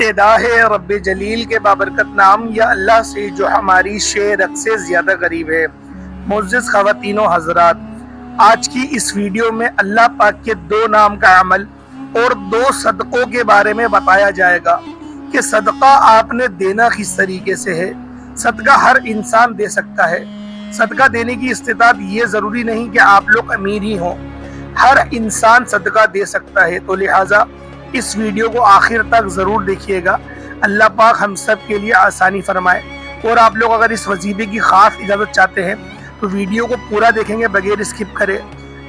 ابتدا ہے رب جلیل کے بابرکت نام یا اللہ سے جو ہماری شعر سے زیادہ قریب ہے۔ معزز خواتین و حضرات، آج کی اس ویڈیو میں اللہ پاک کے دو نام کا عمل اور دو صدقوں کے بارے میں بتایا جائے گا کہ صدقہ آپ نے دینا کس طریقے سے ہے۔ صدقہ ہر انسان دے سکتا ہے۔ صدقہ دینے کی استطاعت یہ ضروری نہیں کہ آپ لوگ امیر ہی ہوں، ہر انسان صدقہ دے سکتا ہے۔ تو لہٰذا اس ویڈیو کو آخر تک ضرور دیکھیے گا، اللہ پاک ہم سب کے لیے آسانی فرمائے۔ اور آپ لوگ اگر اس وظیفے کی خاص اجازت چاہتے ہیں تو ویڈیو کو پورا دیکھیں گے بغیر اسکپ کرے،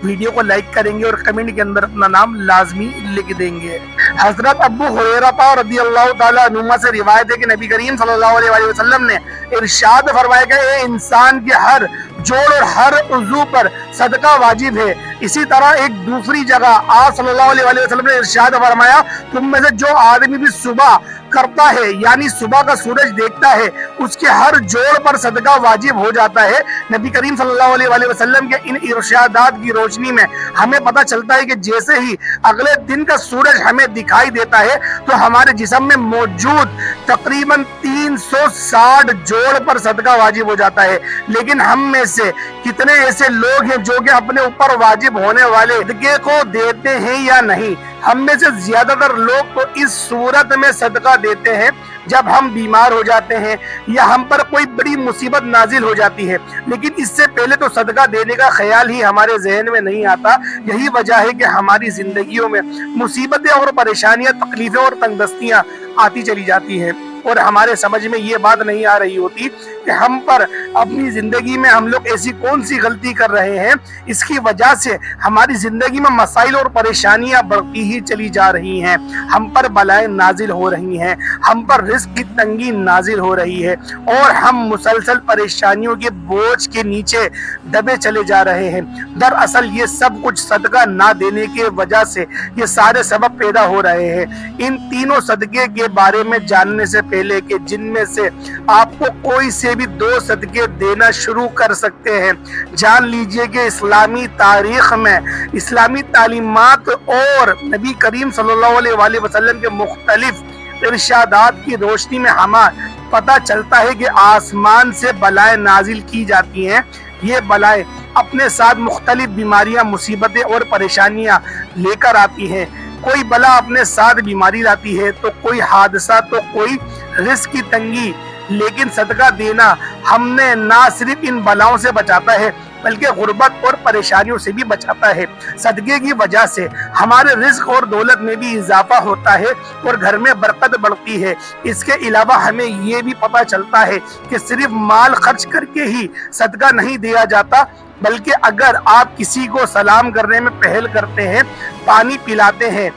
ویڈیو کو لائک کریں گے اور کمنٹ کے اندر اپنا نام لازمی لکھ دیں گے۔ حضرت ابو ہریرہ رضی اللہ تعالیٰ عنہ سے روایت ہے کہ نبی کریم صلی اللہ علیہ وسلم نے ارشاد فرمایا کہ اے انسان کے ہر جوڑ اور ہر عضو پر صدقہ واجب ہے۔ اسی طرح ایک دوسری جگہ آپ صلی اللہ علیہ وسلم نے ارشاد فرمایا تم میں سے جو آدمی بھی صبح کرتا ہے یعنی صبح کا سورج دیکھتا ہے اس کے ہر جوڑ پر صدقہ واجب ہو جاتا ہے۔ نبی کریم صلی اللہ علیہ وسلم کے ان ارشادات کی روشنی میں ہمیں پتہ چلتا ہے کہ جیسے ہی اگلے دن کا سورج ہمیں دکھائی دیتا ہے تو ہمارے جسم میں موجود تقریباً 360 جوڑ پر صدقہ واجب ہو جاتا ہے۔ لیکن ہم میں سے کتنے ایسے لوگ ہیں جو کہ اپنے اوپر واجب ہونے والے صدقے کو دیتے ہیں یا نہیں؟ ہم میں سے زیادہ تر لوگ تو اس صورت میں صدقہ دیتے ہیں جب ہم بیمار ہو جاتے ہیں یا ہم پر کوئی بڑی مصیبت نازل ہو جاتی ہے، لیکن اس سے پہلے تو صدقہ دینے کا خیال ہی ہمارے ذہن میں نہیں آتا۔ یہی وجہ ہے کہ ہماری زندگیوں میں مصیبتیں اور پریشانیاں، تکلیفیں اور تنگ دستیاں آتی چلی جاتی ہیں اور ہمارے سمجھ میں یہ بات نہیں آ رہی ہوتی کہ ہم پر اپنی زندگی میں ہم لوگ ایسی کون سی غلطی کر رہے ہیں، اس کی وجہ سے ہماری زندگی میں مسائل اور پریشانیاں بڑھتی ہی چلی جا رہی ہیں، ہم پر بلائیں نازل ہو رہی ہیں، ہم پر رزق کی تنگی نازل ہو رہی ہے اور ہم مسلسل پریشانیوں کے بوجھ کے نیچے دبے چلے جا رہے ہیں۔ دراصل یہ سب کچھ صدقہ نہ دینے کی وجہ سے یہ سارے سبب پیدا ہو رہے ہیں۔ ان تینوں صدقے کے بارے میں جاننے سے پہلے کہ جن میں سے آپ کو کوئی سے بھی دو صدقے دینا شروع کر سکتے ہیں، جان لیجئے کہ اسلامی تاریخ میں اسلامی تعلیمات اور نبی کریم صلی اللہ علیہ وسلم کے مختلف ارشادات کی روشنی میں ہمیں پتہ چلتا ہے کہ آسمان سے بلائیں نازل کی جاتی ہیں۔ یہ بلائیں اپنے ساتھ مختلف بیماریاں، مصیبتیں اور پریشانیاں لے کر آتی ہیں۔ کوئی بلا اپنے ساتھ بیماری لاتی ہے تو کوئی حادثہ، تو کوئی رزق کی تنگی۔ لیکن صدقہ دینا ہم نے نہ صرف ان بلاؤں سے بچاتا ہے بلکہ غربت اور پریشانیوں سے بھی بچاتا ہے۔ صدقے کی وجہ سے ہمارے رزق اور دولت میں بھی اضافہ ہوتا ہے اور گھر میں برکت بڑھتی ہے۔ اس کے علاوہ ہمیں یہ بھی پتہ چلتا ہے کہ صرف مال خرچ کر کے ہی صدقہ نہیں دیا جاتا، بلکہ اگر آپ کسی کو سلام کرنے میں پہل کرتے ہیں، پانی پلاتے ہیں،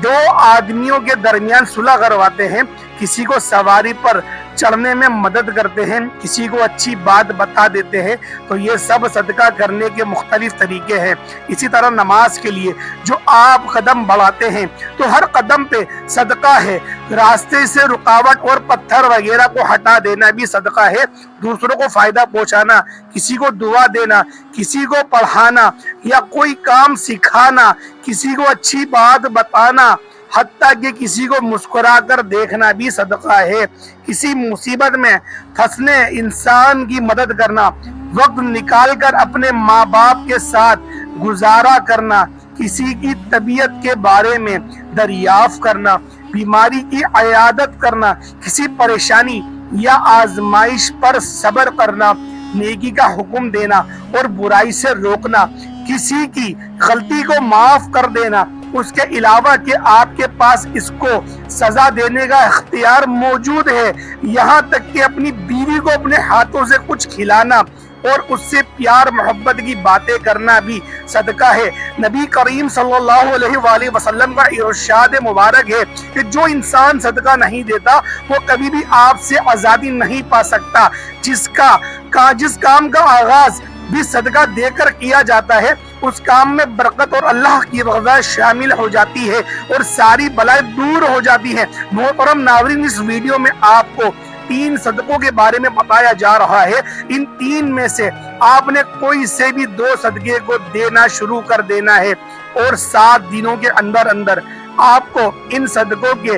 دو آدمیوں کے درمیان صلح کرواتے ہیں، کسی کو سواری پر چڑھنے میں مدد کرتے ہیں، کسی کو اچھی بات بتا دیتے ہیں، تو یہ سب صدقہ کرنے کے مختلف طریقے ہیں۔ اسی طرح نماز کے لیے جو آپ قدم بڑھاتے ہیں تو ہر قدم پہ صدقہ ہے۔ راستے سے رکاوٹ اور پتھر وغیرہ کو ہٹا دینا بھی صدقہ ہے۔ دوسروں کو فائدہ پہنچانا، کسی کو دعا دینا، کسی کو پڑھانا یا کوئی کام سکھانا، کسی کو اچھی بات بتانا، حتیٰ کہ کسی کو مسکرا کر دیکھنا بھی صدقہ ہے۔ کسی مصیبت میں پھنسنے انسان کی مدد کرنا، وقت نکال کر اپنے ماں باپ کے ساتھ گزارا کرنا، کسی کی طبیعت کے بارے میں دریافت کرنا، بیماری کی عیادت کرنا، کسی پریشانی یا آزمائش پر صبر کرنا، نیکی کا حکم دینا اور برائی سے روکنا، کسی کی غلطی کو معاف کر دینا، اس کے علاوہ کہ آپ کے پاس اس کو سزا دینے کا اختیار موجود ہے، یہاں تک کہ اپنی بیوی کو اپنے ہاتھوں سے کچھ کھلانا اور اس سے پیار محبت کی باتیں کرنا بھی صدقہ ہے۔ نبی کریم صلی اللہ علیہ وسلم کا ارشاد مبارک ہے کہ جو انسان صدقہ نہیں دیتا وہ کبھی بھی آپ سے آزادی نہیں پا سکتا۔ جس کام کا آغاز بھی صدقہ دے کر کیا جاتا ہے اس کام میں برکت اور اللہ کی رضا شامل ہو جاتی ہے اور ساری بلائیں دور ہو جاتی ہیں۔ محترم ناظرین، اس ویڈیو میں آپ کو 3 صدقوں کے بارے میں بتایا جا رہا ہے۔ ان 3 میں سے آپ نے کوئی سے بھی 2 صدقے کو دینا شروع کر دینا ہے اور 7 دنوں کے اندر اندر آپ کو ان صدقوں کے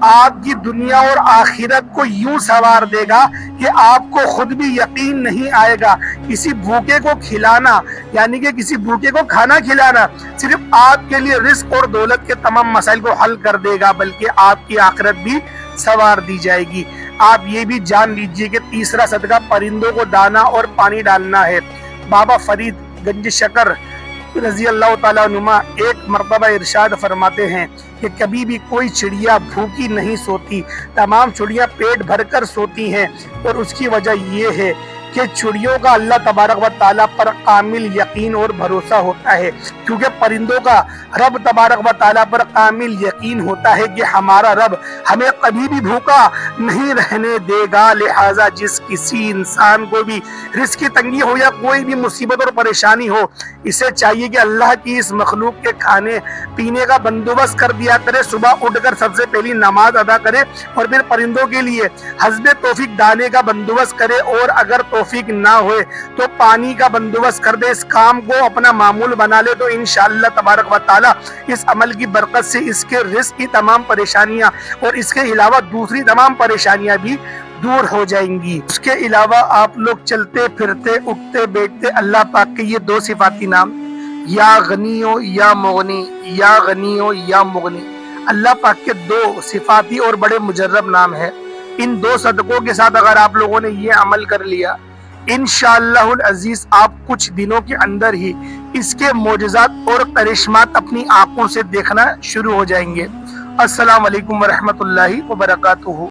آپ کی دنیا اور آخرت کو یوں سنوار دے گا کہ آپ کو خود بھی یقین نہیں آئے گا۔ کسی بھوکے کو کھلانا یعنی کہ کسی بھوکے کو کھانا کھلانا صرف آپ کے لیے رزق اور دولت کے تمام مسائل کو حل کر دے گا، بلکہ آپ کی آخرت بھی سنوار دی جائے گی۔ آپ یہ بھی جان لیجئے کہ تیسرا صدقہ پرندوں کو دانا اور پانی ڈالنا ہے۔ بابا فرید گنج شکر رضی اللہ تعالیٰ عنہ ایک مرتبہ ارشاد فرماتے ہیں کہ کبھی بھی کوئی چڑیا بھوکی نہیں سوتی، تمام چڑیاں پیٹ بھر کر سوتی ہیں، اور اس کی وجہ یہ ہے کہ چڑیوں کا اللہ تبارک و تعالیٰ پر کامل یقین اور بھروسہ ہوتا ہے، کیونکہ پرندوں کا رب تبارک و تعالیٰ پر کامل یقین ہوتا ہے کہ ہمارا رب ہمیں کبھی بھی بھوکا نہیں رہنے دے گا۔ لہٰذا جس کسی انسان کو بھی رزق کی تنگی ہو یا کوئی بھی مصیبت اور پریشانی ہو، اسے چاہیے کہ اللہ کی اس مخلوق کے کھانے پینے کا بندوبست کر دیا کرے، صبح اٹھ کر سب سے پہلی نماز ادا کرے، اور پھر پرندوں کے لیے حسب توفیق دانے کا بندوبست کرے، اور اگر توفیق نہ ہوئے تو پانی کا بندوبست کر دے۔ اس کام کو اپنا معمول بنا لے تو انشاءاللہ تبارک و تعالی اس عمل کی برکت سے اس کے رزق کی تمام پریشانیاں اور اس کے علاوہ دوسری تمام پریشانیاں بھی دور ہو جائیں گی۔ اس کے علاوہ آپ لوگ چلتے پھرتے اٹھتے بیٹھتے اللہ پاک کے یہ دو صفاتی نام یا غنیو یا مغنی، یا غنیو یا مغنی، اللہ پاک کے دو صفاتی اور بڑے مجرب نام ہے۔ ان دو صدقوں کے ساتھ اگر آپ لوگوں نے یہ عمل کر لیا، انشاءاللہ العزیز آپ کچھ دنوں کے اندر ہی اس کے معجزات اور کرشمات اپنی آنکھوں سے دیکھنا شروع ہو جائیں گے۔ السلام علیکم ورحمۃ اللہ وبرکاتہ۔